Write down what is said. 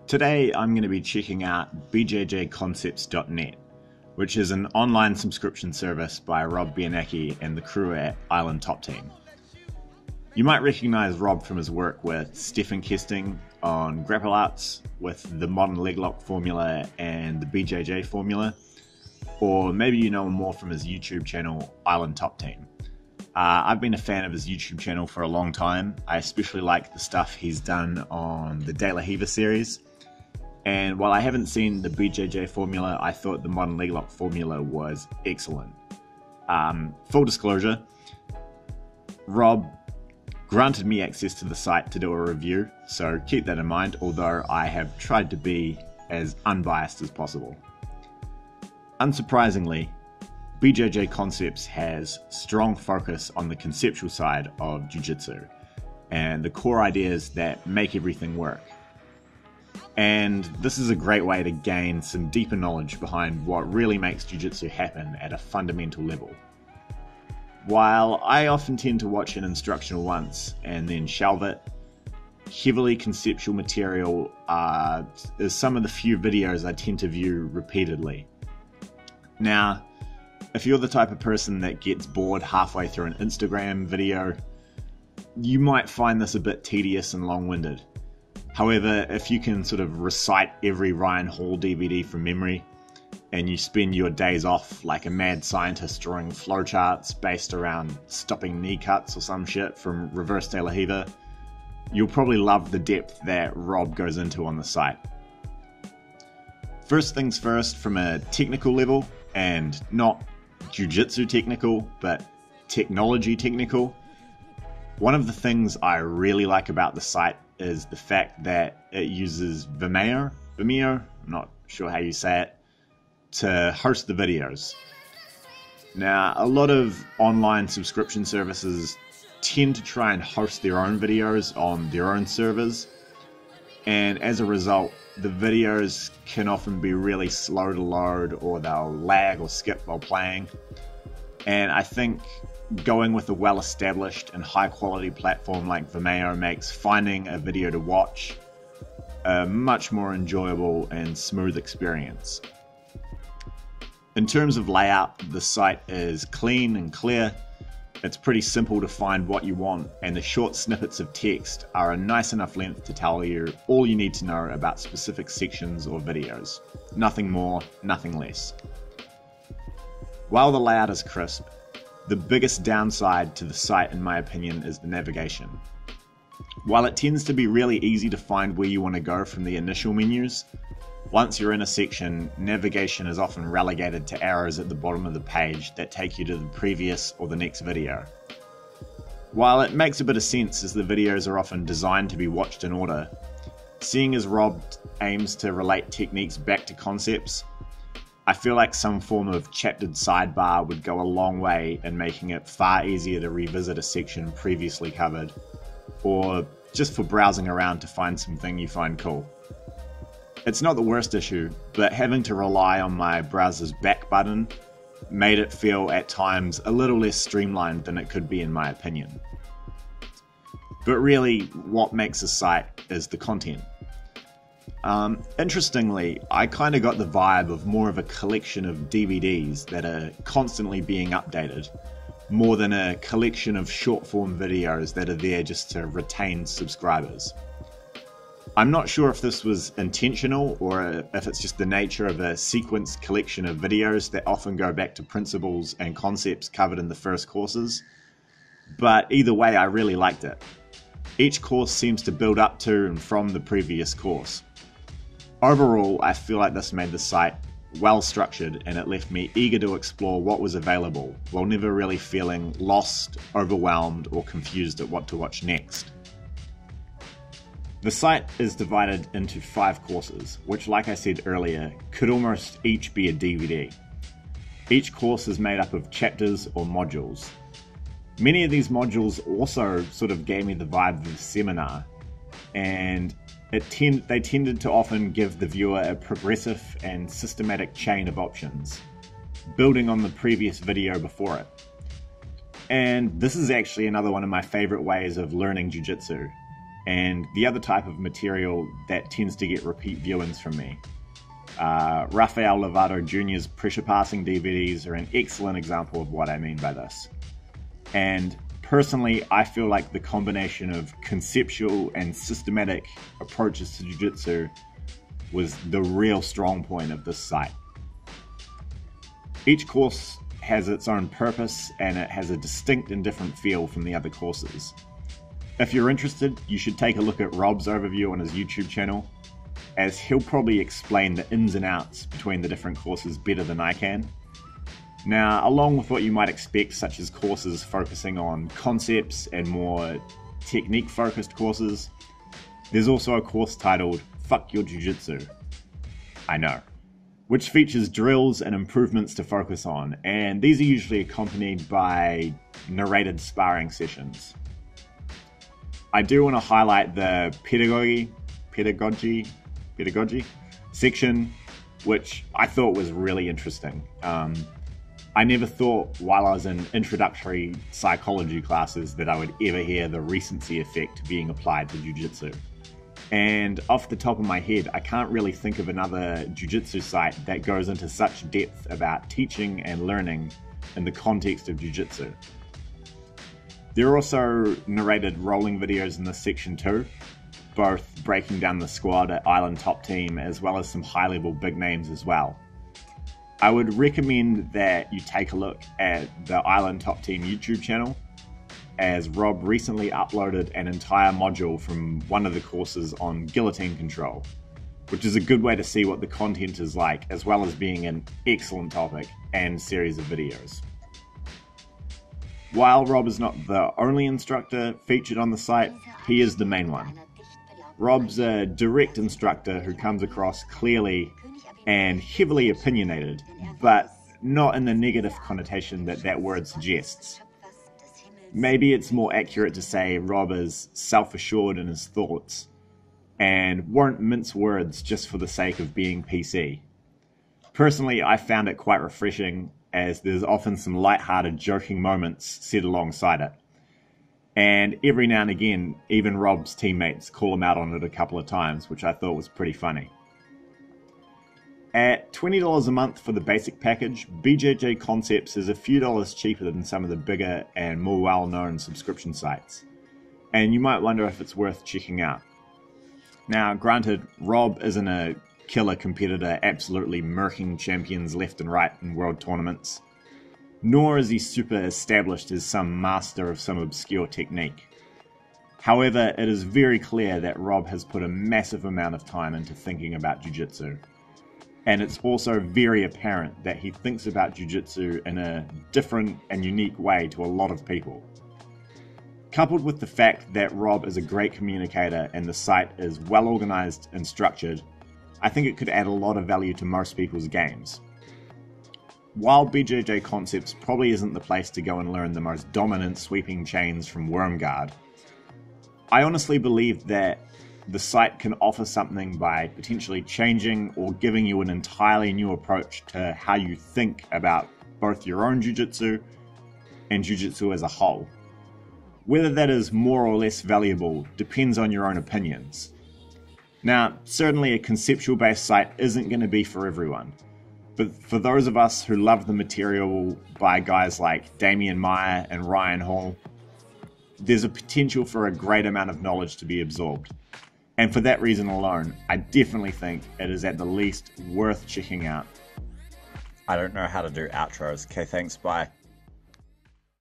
Today I'm going to be checking out bjjconcepts.net, which is an online subscription service by Rob Bianecki and the crew at Island Top Team. You might recognize Rob from his work with Stefan Kesting on Grapple Arts, with the Modern Leglock formula and the BJJ formula, or maybe you know him more from his YouTube channel, Island Top Team. I've been a fan of his YouTube channel for a long time. I especially like the stuff he's done on the De La Riva series. And while I haven't seen the BJJ formula, I thought the Modern Leglock formula was excellent. Full disclosure, Rob granted me access to the site to do a review, so keep that in mind, although I have tried to be as unbiased as possible. Unsurprisingly, BJJ Concepts has strong focus on the conceptual side of Jiu-Jitsu and the core ideas that make everything work. And this is a great way to gain some deeper knowledge behind what really makes Jiu-Jitsu happen at a fundamental level. While I often tend to watch an instructional once and then shelve it, heavily conceptual material is some of the few videos I tend to view repeatedly. Now, if you're the type of person that gets bored halfway through an Instagram video, you might find this a bit tedious and long-winded. However, if you can sort of recite every Ryan Hall DVD from memory, and you spend your days off like a mad scientist drawing flowcharts based around stopping knee cuts or some shit from Reverse De La Riva, you'll probably love the depth that Rob goes into on the site. First things first, from a technical level, and not Jiu-Jitsu technical, but technology technical, one of the things I really like about the site is the fact that it uses Vimeo, I'm not sure how you say it, to host the videos. Now, a lot of online subscription services tend to try and host their own videos on their own servers, and as a result, the videos can often be really slow to load, or they'll lag or skip while playing. And I think going with a well-established and high-quality platform like Vimeo makes finding a video to watch a much more enjoyable and smooth experience. In terms of layout, the site is clean and clear. It's pretty simple to find what you want, and the short snippets of text are a nice enough length to tell you all you need to know about specific sections or videos. Nothing more, nothing less. While the layout is crisp, the biggest downside to the site, in my opinion, is the navigation. While it tends to be really easy to find where you want to go from the initial menus, once you're in a section, navigation is often relegated to arrows at the bottom of the page that take you to the previous or the next video. While it makes a bit of sense as the videos are often designed to be watched in order, seeing as Rob aims to relate techniques back to concepts, I feel like some form of chaptered sidebar would go a long way in making it far easier to revisit a section previously covered, or just for browsing around to find something you find cool. It's not the worst issue, but having to rely on my browser's back button made it feel at times a little less streamlined than it could be, in my opinion. But really, what makes a site is the content. Interestingly, I kind of got the vibe of more of a collection of DVDs that are constantly being updated, more than a collection of short-form videos that are there just to retain subscribers. I'm not sure if this was intentional or if it's just the nature of a sequenced collection of videos that often go back to principles and concepts covered in the first courses, but either way I really liked it. Each course seems to build up to and from the previous course. Overall, I feel like this made the site well structured, and it left me eager to explore what was available, while never really feeling lost, overwhelmed, or confused at what to watch next. The site is divided into 5 courses, which, like I said earlier, could almost each be a DVD. Each course is made up of chapters or modules. Many of these modules also sort of gave me the vibe of a seminar, and they tended to often give the viewer a progressive and systematic chain of options, building on the previous video before it. And this is actually another one of my favorite ways of learning Jiu-Jitsu, and the other type of material that tends to get repeat viewings from me. Rafael Lovato Jr.'s pressure passing DVDs are an excellent example of what I mean by this. And personally, I feel like the combination of conceptual and systematic approaches to jiu-jitsu was the real strong point of this site. Each course has its own purpose and it has a distinct and different feel from the other courses. If you're interested, you should take a look at Rob's overview on his YouTube channel, as he'll probably explain the ins and outs between the different courses better than I can. Now, along with what you might expect, such as courses focusing on concepts and more technique-focused courses, there's also a course titled Fuck Your Jiu-Jitsu. I know. Which features drills and improvements to focus on, and these are usually accompanied by narrated sparring sessions. I do want to highlight the pedagogy section, which I thought was really interesting. I never thought while I was in introductory psychology classes that I would ever hear the recency effect being applied to jiu-jitsu. And off the top of my head, I can't really think of another jiu-jitsu site that goes into such depth about teaching and learning in the context of jiu-jitsu. There are also narrated rolling videos in this section too, both breaking down the squad at Island Top Team as well as some high-level big names as well. I would recommend that you take a look at the Island Top Team YouTube channel, as Rob recently uploaded an entire module from one of the courses on guillotine control, which is a good way to see what the content is like, as well as being an excellent topic and series of videos. While Rob is not the only instructor featured on the site, he is the main one. Rob's a direct instructor who comes across clearly and heavily opinionated, but not in the negative connotation that that word suggests. Maybe it's more accurate to say Rob is self-assured in his thoughts and won't mince words just for the sake of being PC. Personally, I found it quite refreshing, as there's often some light-hearted joking moments set alongside it. And every now and again, even Rob's teammates call him out on it a couple of times, which I thought was pretty funny. At $20 a month for the basic package, BJJ Concepts is a few dollars cheaper than some of the bigger and more well-known subscription sites, and you might wonder if it's worth checking out. Now, granted, Rob isn't a killer competitor absolutely murking champions left and right in world tournaments, nor is he super established as some master of some obscure technique. However, it is very clear that Rob has put a massive amount of time into thinking about jiu-jitsu. And it's also very apparent that he thinks about jiu-jitsu in a different and unique way to a lot of people. Coupled with the fact that Rob is a great communicator and the site is well organized and structured, I think it could add a lot of value to most people's games. While BJJ Concepts probably isn't the place to go and learn the most dominant sweeping chains from Wormguard, I honestly believe that the site can offer something by potentially changing or giving you an entirely new approach to how you think about both your own jiu-jitsu and jiu-jitsu as a whole. Whether that is more or less valuable depends on your own opinions. Now, certainly a conceptual-based site isn't going to be for everyone, but for those of us who love the material by guys like Damian Meyer and Ryan Hall, there's a potential for a great amount of knowledge to be absorbed. And for that reason alone, I definitely think it is at the least worth checking out. I don't know how to do outros. Okay, thanks, bye.